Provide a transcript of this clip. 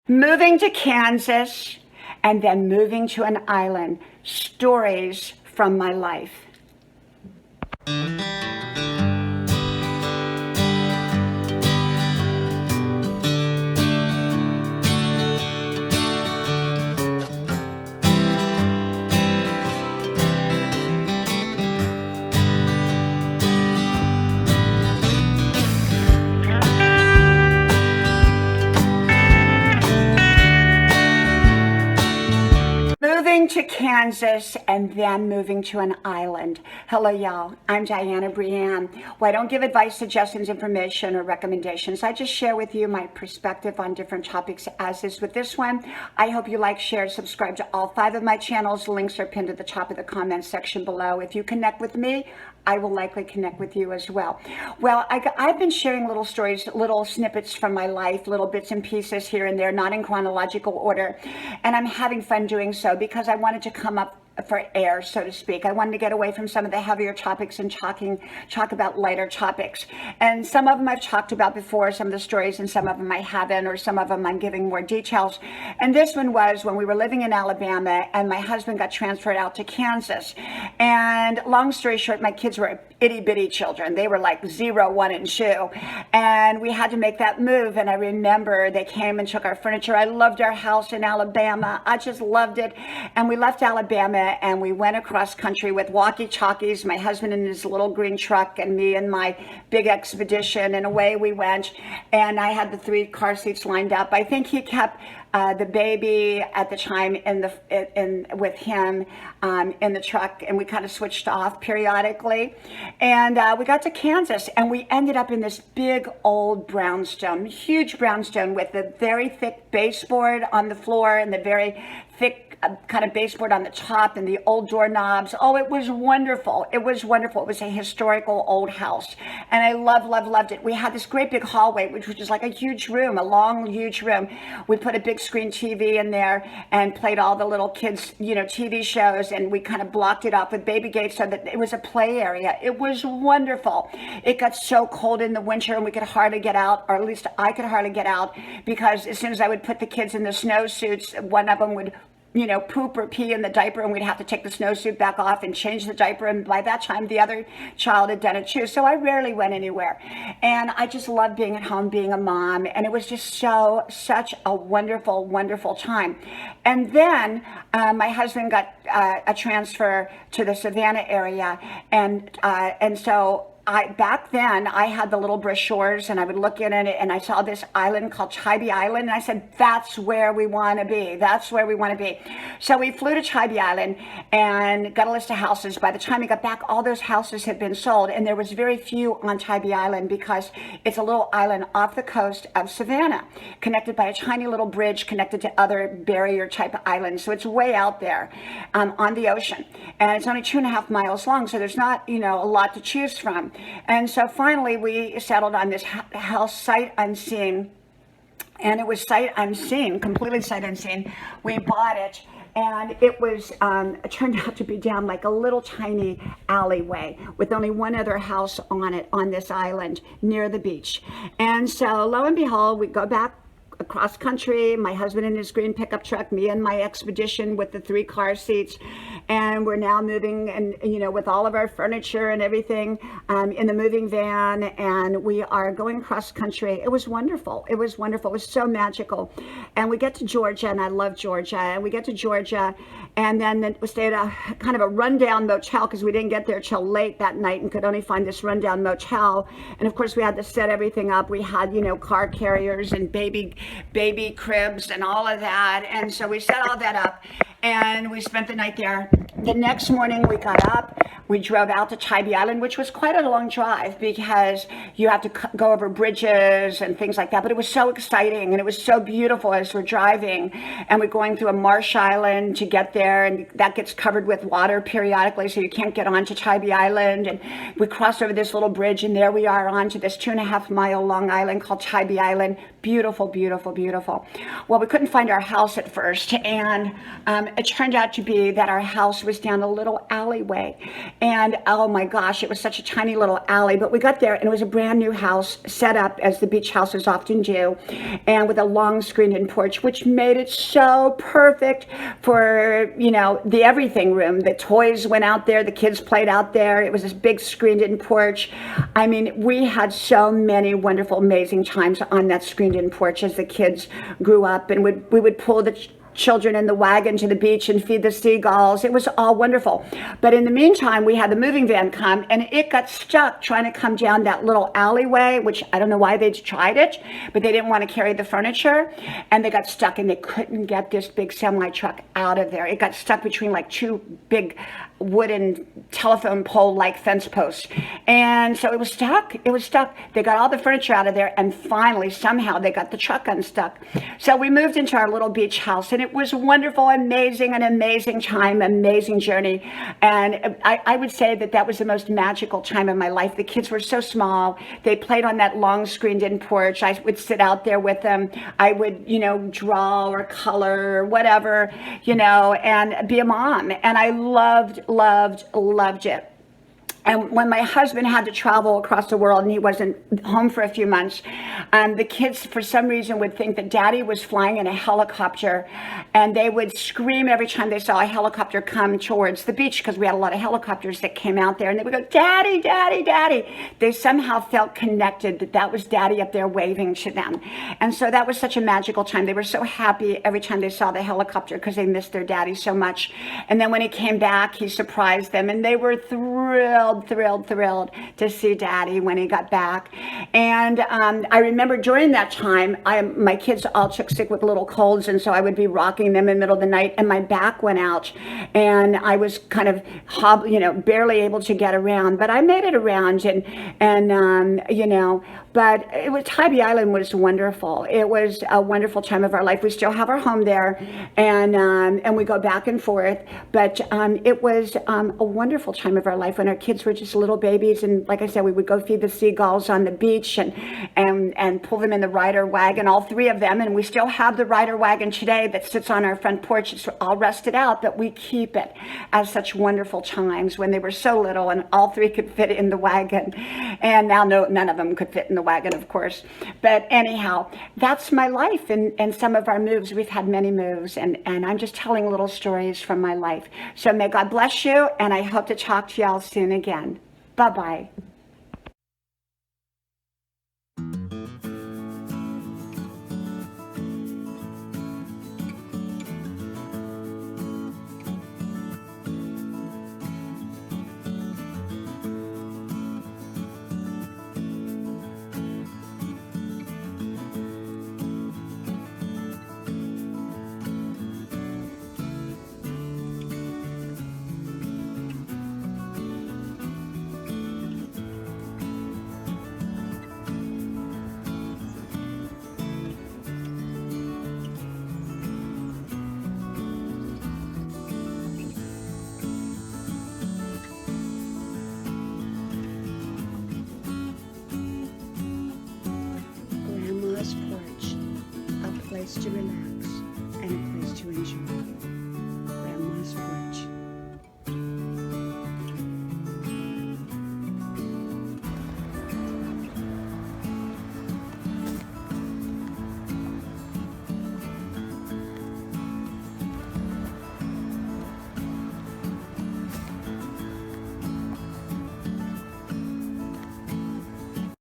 Moving to Kansas and then moving to an island. Stories from my life. Moving to Kansas and then moving to an island. Hello, y'all. I'm Dianna Brianne. Well, I don't give advice, suggestions, information, or recommendations. I just share with you my perspective on different topics, as is with this one. I hope you like, share, subscribe to all 5 of my channels. Links are pinned at the top of the comments section below. If you connect with me, I will likely connect with you as well. Well, I've been sharing little stories, little snippets from my life, little bits and pieces here and there, not in chronological order. And I'm having fun doing so because I wanted to come up for air, so to speak. I wanted to get away from some of the heavier topics and talk about lighter topics. And some of them I've talked about before, some of the stories, and some of them I haven't, or some of them I'm giving more details. And this one was when we were living in Alabama and my husband got transferred out to Kansas. And long story short, my kids were itty bitty children. They were like 0, 1, and 2. And we had to make that move. And I remember they came and took our furniture. I loved our house in Alabama. I just loved it. And we left Alabama and we went across country with walkie-talkies, my husband in his little green truck and me in my big expedition, and away we went. And I had the 3 car seats lined up. I think he kept the baby at the time with him in the truck, and we kind of switched off periodically. And we got to Kansas, and we ended up in this big old brownstone, huge brownstone with a very thick baseboard on the floor and the very thick kind of baseboard on the top and the old doorknobs. Oh, it was wonderful. It was wonderful. It was a historical old house. And I loved it. We had this great big hallway, which was just like a huge room, a long, huge room. We put a big screen TV in there and played all the little kids, TV shows. And we kind of blocked it off with baby gates so that it was a play area. It was wonderful. It got so cold in the winter and we could hardly get out, or at least I could hardly get out, because as soon as I would put the kids in the snowsuits, one of them would poop or pee in the diaper, and we'd have to take the snowsuit back off and change the diaper. And by that time, the other child had done it too. So I rarely went anywhere. And I just loved being at home, being a mom. And it was just such a wonderful, wonderful time. And then my husband got a transfer to the Savannah area. And so back then I had the little brochures and I would look in it and I saw this island called Tybee Island, and I said, that's where we want to be. That's where we want to be. So we flew to Tybee Island and got a list of houses. By the time we got back, all those houses had been sold, and there was very few on Tybee Island because it's a little island off the coast of Savannah, connected by a tiny little bridge connected to other barrier type islands. So it's way out there on the ocean, and it's only 2.5 miles long. So there's not, a lot to choose from. And so finally we settled on this house sight unseen, and it was sight unseen, completely sight unseen. We bought it, and it was it turned out to be down like a little tiny alleyway with only one other house on it on this island near the beach. And so lo and behold, we go back across country, my husband in his green pickup truck, me in my expedition with the 3 car seats, and we're now moving, and with all of our furniture and everything in the moving van, and we are going across country. It was wonderful. It was wonderful. It was so magical. And we get to Georgia, and I love Georgia, and we get to Georgia, and then we stayed at a kind of a rundown motel because we didn't get there till late that night and could only find this rundown motel. And of course we had to set everything up. We had car carriers and baby cribs and all of that, and so we set all that up and we spent the night there. The next morning we got up, we drove out to Tybee Island, which was quite a long drive because you have to go over bridges and things like that, but it was so exciting and it was so beautiful as we're driving, and we're going through a marsh island to get there, and that gets covered with water periodically, so you can't get onto Tybee Island. And we crossed over this little bridge, and there we are onto this 2.5 mile long island called Tybee Island. Beautiful, beautiful, beautiful. Well, we couldn't find our house at first, and it turned out to be that our house was us down a little alleyway. And oh my gosh, it was such a tiny little alley. But we got there and it was a brand new house set up as the beach houses often do, and with a long screened-in porch, which made it so perfect for, you know, the everything room. The toys went out there, the kids played out there. It was this big screened-in porch. I mean, we had so many wonderful, amazing times on that screened-in porch as the kids grew up, and we would pull the children in the wagon to the beach and feed the seagulls. It was all wonderful. But in the meantime, we had the moving van come, and it got stuck trying to come down that little alleyway, which I don't know why they tried it, but they didn't want to carry the furniture, and they got stuck, and they couldn't get this big semi truck out of there. It got stuck between like two big wooden telephone pole like fence posts, and so it was stuck. They got all the furniture out of there, and finally somehow they got the truck unstuck. So we moved into our little beach house, and it was wonderful, amazing, an amazing time, amazing journey. And I would say that was the most magical time of my life. The kids were so small. They played on that long screened-in porch. I would sit out there with them. I would, you know, draw or color or whatever, you know, and be a mom. And I loved it. And when my husband had to travel across the world and he wasn't home for a few months, the kids, for some reason, would think that Daddy was flying in a helicopter, and they would scream every time they saw a helicopter come towards the beach, because we had a lot of helicopters that came out there, and they would go, Daddy, Daddy, Daddy. They somehow felt connected that was Daddy up there waving to them. And so that was such a magical time. They were so happy every time they saw the helicopter because they missed their Daddy so much. And then when he came back, he surprised them, and they were thrilled to see Daddy when he got back. And I remember during that time, my kids all took sick with little colds, and so I would be rocking them in the middle of the night, and my back went out, and I was kind of barely able to get around, but I made it around, and you know, but Tybee Island was wonderful. It was a wonderful time of our life. We still have our home there, and we go back and forth, but it was a wonderful time of our life when our kids were just little babies. And like I said, we would go feed the seagulls on the beach and pull them in the rider wagon, all three of them. And we still have the rider wagon today that sits on our front porch. It's all rusted out, but we keep it as such wonderful times when they were so little and all three could fit in the wagon. And now none of them could fit in the wagon, of course. But anyhow, that's my life and some of our moves. We've had many moves, and I'm just telling little stories from my life. So may God bless you, and I hope to talk to y'all soon again. Bye-bye. Porch, a place to relax and a place to enjoy.